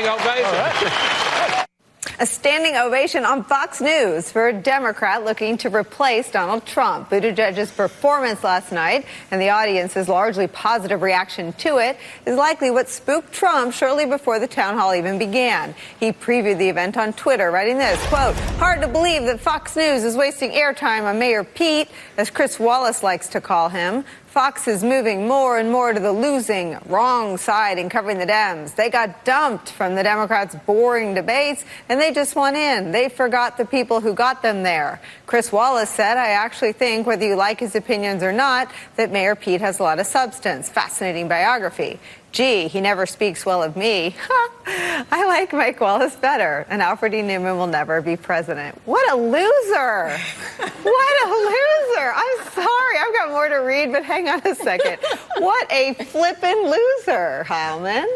standing ovation. A standing ovation on Fox News for a Democrat looking to replace Donald Trump. Buttigieg's performance last night and the audience's largely positive reaction to it is likely what spooked Trump shortly before the town hall even began. He previewed the event on Twitter, writing this, quote, "Hard to believe that Fox News is wasting airtime on Mayor Pete, as Chris Wallace likes to call him. Fox is moving more and more to the losing, wrong side in covering the Dems. They got dumped from the Democrats' boring debates, and they just won in. They forgot the people who got them there." Chris Wallace said, "I actually think, whether you like his opinions or not, that Mayor Pete has a lot of substance." Fascinating biography. "Gee, he never speaks well of me. I like Mike Wallace better, and Alfred E. Newman will never be president." What a loser. What a loser. I'm sorry. I've got more to read, but hang on a second. What a flippin' loser, Heilman.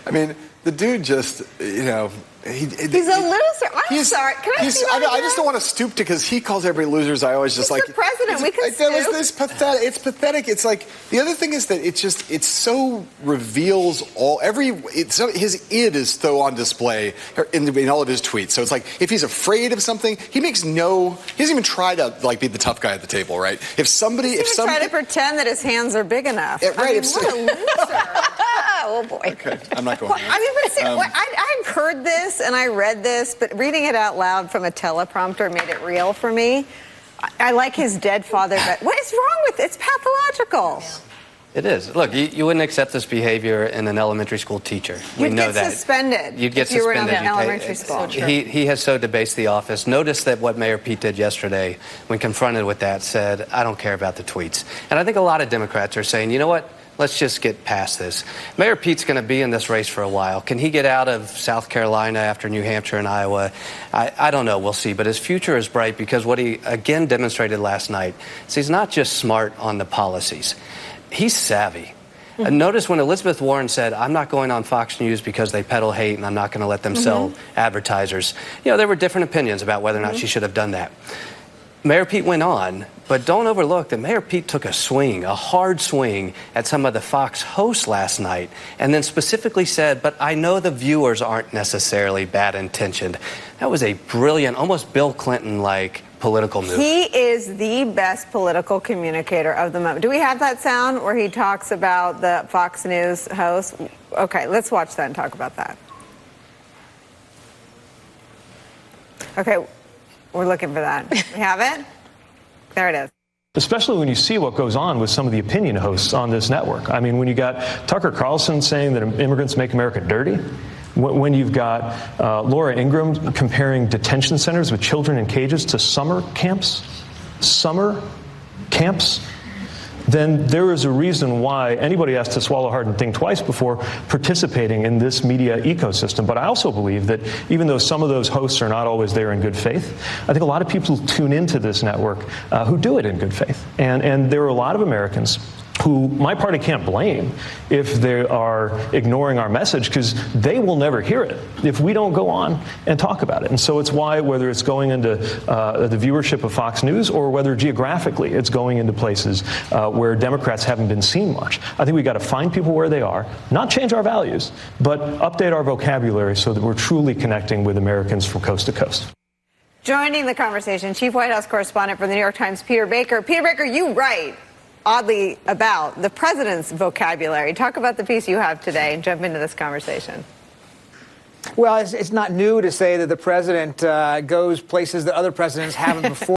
I mean, the dude just, he's a loser. I'm sorry. Can I see that I just don't want to stoop to, because he calls everybody losers. I always just he's the president. We can stoop. It's pathetic. It's pathetic. It's like, the other thing is that it so reveals his id is so on display in all of his tweets. So it's like, if he's afraid of something, he doesn't even try to be the tough guy at the table, right? If somebody try to pretend that his hands are big enough. Right. I mean, what a loser. Oh boy. Okay, I'm not going. I mean, but see, I've heard this and I read this, but reading it out loud from a teleprompter made it real for me. I like his dead father, but what is wrong with it? It's pathological. It is. Look, you wouldn't accept this behavior in an elementary school teacher. We know that. You'd get suspended. You were in elementary school. He has so debased the office. Notice that what Mayor Pete did yesterday, when confronted with that, said, "I don't care about the tweets." And I think a lot of Democrats are saying, you know what? Let's just get past this. Mayor Pete's going to be in this race for a while. Can he get out of South Carolina after New Hampshire and Iowa? I don't know. We'll see. But his future is bright, because what he again demonstrated last night is he's not just smart on the policies. He's savvy. And notice when Elizabeth Warren said, "I'm not going on Fox News because they peddle hate and I'm not going to let them sell advertisers." There were different opinions about whether or not she should have done that. Mayor Pete went on, but don't overlook that Mayor Pete took a hard swing at some of the Fox hosts last night, and then specifically said, "But I know the viewers aren't necessarily bad intentioned." That was a brilliant, almost Bill Clinton-like political move. He is the best political communicator of the moment. Do we have that sound where he talks about the Fox News host? Okay, let's watch that and talk about that. Okay. We're looking for that. We have it? There it is. Especially when you see what goes on with some of the opinion hosts on this network. I mean, when you got Tucker Carlson saying that immigrants make America dirty, when you've got Laura Ingraham comparing detention centers with children in cages to summer camps, then there is a reason why anybody has to swallow hard and think twice before participating in this media ecosystem. But I also believe that even though some of those hosts are not always there in good faith, I think a lot of people tune into this network who do it in good faith. And there are a lot of Americans who my party can't blame if they are ignoring our message, because they will never hear it if we don't go on and talk about it. And so it's why, whether it's going into the viewership of Fox News or whether geographically it's going into places where Democrats haven't been seen much, I think we've got to find people where they are, not change our values, but update our vocabulary so that we're truly connecting with Americans from coast to coast. Joining the conversation, Chief White House Correspondent for the New York Times, Peter Baker. Peter Baker, you write oddly about the president's vocabulary. Talk about the piece you have today and jump into this conversation. Well, it's not new to say that the president goes places that other presidents haven't before.